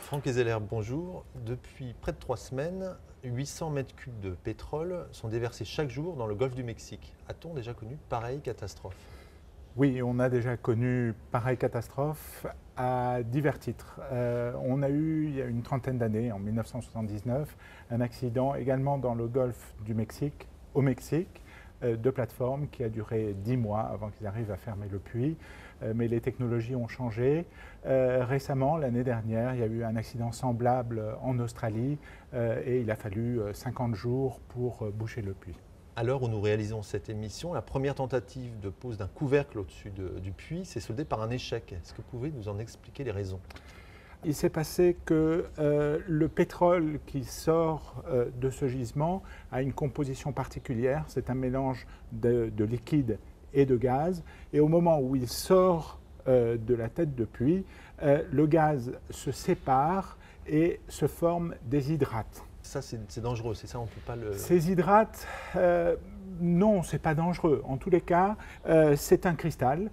Franck Ezeler, bonjour. Depuis près de 3 semaines, 800 mètres cubes de pétrole sont déversés chaque jour dans le golfe du Mexique. A-t-on déjà connu pareille catastrophe? Oui, on a déjà connu pareille catastrophe à divers titres. On a eu, il y a une trentaine d'années, en 1979, un accident également dans le golfe du Mexique, au Mexique, de plateforme qui a duré 10 mois avant qu'ils arrivent à fermer le puits. Mais les technologies ont changé. Récemment, l'année dernière, il y a eu un accident semblable en Australie et il a fallu 50 jours pour boucher le puits. À l'heure où nous réalisons cette émission, la première tentative de pose d'un couvercle au-dessus du puits s'est soldée par un échec. Est-ce que vous pouvez nous en expliquer les raisons? Il s'est passé que le pétrole qui sort de ce gisement a une composition particulière. C'est un mélange de liquide et de gaz. Et au moment où il sort de la tête de puits, le gaz se sépare et se forment des hydrates. Ça, c'est dangereux, c'est ça, on ne peut pas le... Ces hydrates, non, ce n'est pas dangereux. En tous les cas, c'est un cristal.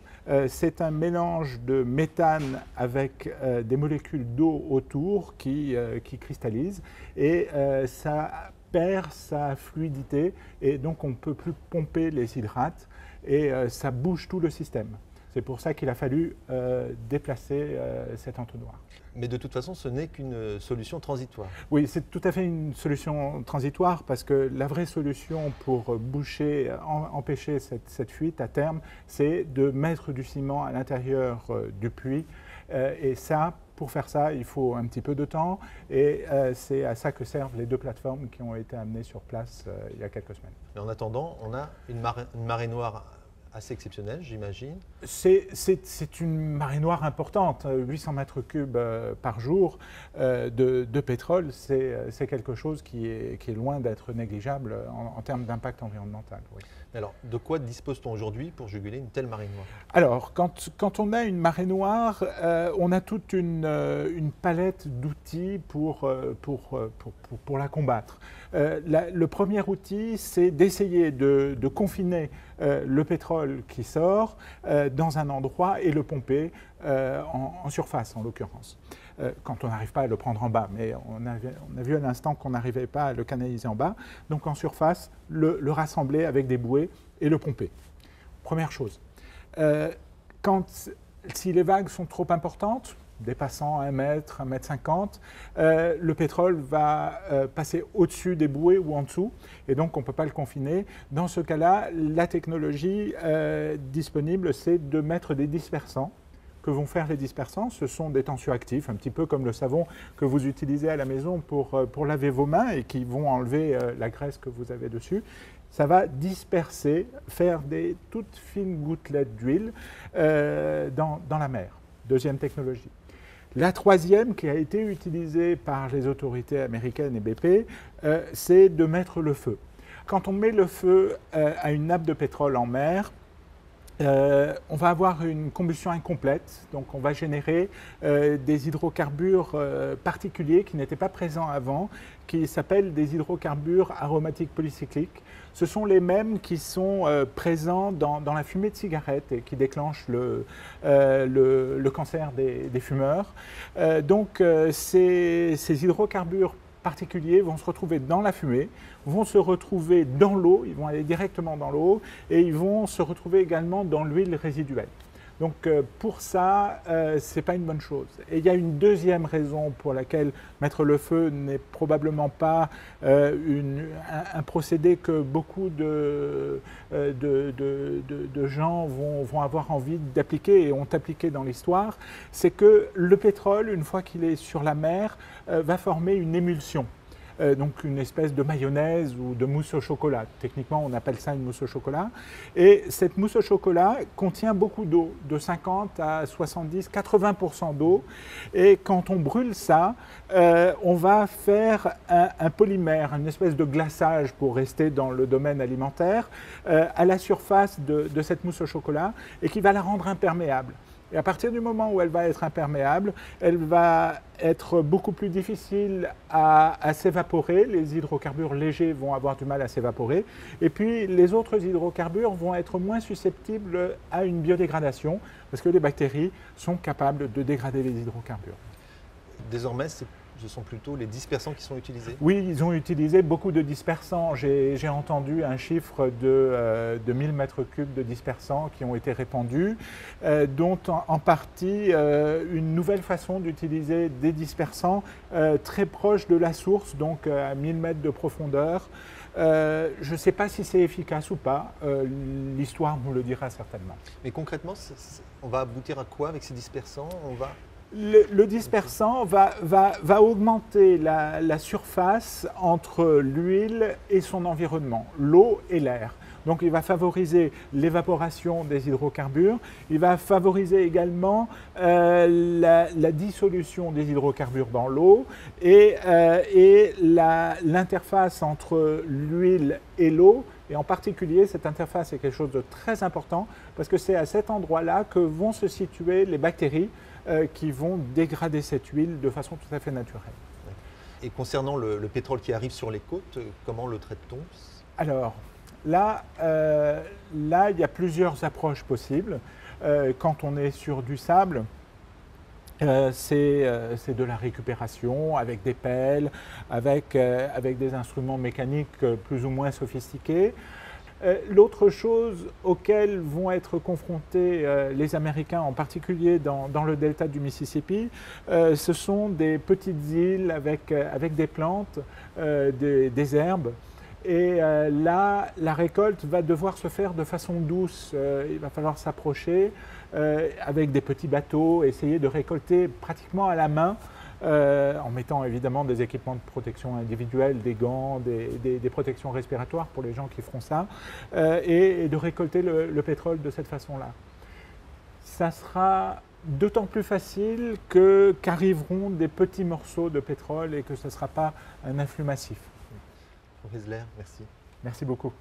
C'est un mélange de méthane avec des molécules d'eau autour qui cristallisent. Et ça perd sa fluidité. Et donc, on ne peut plus pomper les hydrates. Et ça bouge tout le système. C'est pour ça qu'il a fallu déplacer cet entonnoir. Mais de toute façon, ce n'est qu'une solution transitoire. Oui, c'est tout à fait une solution transitoire parce que la vraie solution pour boucher, empêcher cette fuite à terme, c'est de mettre du ciment à l'intérieur du puits. Et ça, pour faire ça, il faut un petit peu de temps et c'est à ça que servent les deux plateformes qui ont été amenées sur place il y a quelques semaines. Mais en attendant, on a une marée noire assez exceptionnelle, j'imagine. C'est une marée noire importante, 800 mètres cubes par jour de pétrole, c'est quelque chose qui est loin d'être négligeable en termes d'impact environnemental. Oui. Alors, de quoi dispose-t-on aujourd'hui pour juguler une telle marée noire? Alors, quand on a une marée noire, on a toute une palette d'outils pour la combattre. Le premier outil, c'est d'essayer de confiner le pétrole qui sort dans un endroit et le pomper en surface, en l'occurrence. Quand on n'arrive pas à le prendre en bas, mais on a vu à l'instant qu'on n'arrivait pas à le canaliser en bas. Donc en surface, le rassembler avec des bouées et le pomper. Première chose. Si les vagues sont trop importantes, dépassant 1 mètre, 1 mètre 50, le pétrole va passer au-dessus des bouées ou en dessous, et donc on ne peut pas le confiner. Dans ce cas-là, la technologie disponible, c'est de mettre des dispersants. Que vont faire les dispersants? Ce sont des tensioactifs, un petit peu comme le savon que vous utilisez à la maison pour laver vos mains et qui vont enlever la graisse que vous avez dessus. Ça va disperser, faire des toutes fines gouttelettes d'huile dans la mer. Deuxième technologie. La troisième, qui a été utilisée par les autorités américaines et BP, c'est de mettre le feu. Quand on met le feu à une nappe de pétrole en mer, on va avoir une combustion incomplète, donc on va générer des hydrocarbures particuliers qui n'étaient pas présents avant, qui s'appellent des hydrocarbures aromatiques polycycliques. Ce sont les mêmes qui sont présents dans la fumée de cigarette et qui déclenchent le cancer des fumeurs. Donc ces hydrocarbures particuliers vont se retrouver dans la fumée, vont se retrouver dans l'eau, ils vont aller directement dans l'eau et ils vont se retrouver également dans l'huile résiduelle. Donc pour ça, ce n'est pas une bonne chose. Et il y a une deuxième raison pour laquelle mettre le feu n'est probablement pas un procédé que beaucoup de gens vont avoir envie d'appliquer et ont appliqué dans l'histoire. C'est que le pétrole, une fois qu'il est sur la mer, va former une émulsion. Donc une espèce de mayonnaise ou de mousse au chocolat. Techniquement, on appelle ça une mousse au chocolat. Et cette mousse au chocolat contient beaucoup d'eau, de 50 à 70, 80% d'eau. Et quand on brûle ça, on va faire un polymère, une espèce de glaçage pour rester dans le domaine alimentaire, à la surface de cette mousse au chocolat et qui va la rendre imperméable. Et à partir du moment où elle va être imperméable, elle va être beaucoup plus difficile à s'évaporer. Les hydrocarbures légers vont avoir du mal à s'évaporer. Et puis les autres hydrocarbures vont être moins susceptibles à une biodégradation parce que les bactéries sont capables de dégrader les hydrocarbures. désormais, ce sont plutôt les dispersants qui sont utilisés? Oui, ils ont utilisé beaucoup de dispersants. J'ai entendu un chiffre de 1000 mètres cubes de dispersants qui ont été répandus, dont en partie une nouvelle façon d'utiliser des dispersants très proches de la source, donc à 1000 mètres de profondeur. Je ne sais pas si c'est efficace ou pas, l'histoire nous le dira certainement. Mais concrètement, on va aboutir à quoi avec ces dispersants? Le dispersant va augmenter la surface entre l'huile et son environnement, l'eau et l'air. Donc il va favoriser l'évaporation des hydrocarbures, il va favoriser également la dissolution des hydrocarbures dans l'eau et l'interface entre l'huile et l'eau. Et en particulier, cette interface est quelque chose de très important parce que c'est à cet endroit-là que vont se situer les bactéries qui vont dégrader cette huile de façon tout à fait naturelle. Et concernant le pétrole qui arrive sur les côtes, comment le traite-t-on? Alors, là, il y a plusieurs approches possibles. Quand on est sur du sable, c'est de la récupération avec des pelles, avec des instruments mécaniques plus ou moins sophistiqués. L'autre chose auquel vont être confrontés les Américains, en particulier dans le delta du Mississippi, ce sont des petites îles avec des plantes, des herbes. Et là, la récolte va devoir se faire de façon douce. Il va falloir s'approcher avec des petits bateaux, essayer de récolter pratiquement à la main, en mettant évidemment des équipements de protection individuelle, des gants, des protections respiratoires pour les gens qui feront ça, et de récolter le pétrole de cette façon-là. Ça sera d'autant plus facile qu'arriveront des petits morceaux de pétrole et que ce ne sera pas un afflux massif. Riezler, merci. Merci beaucoup.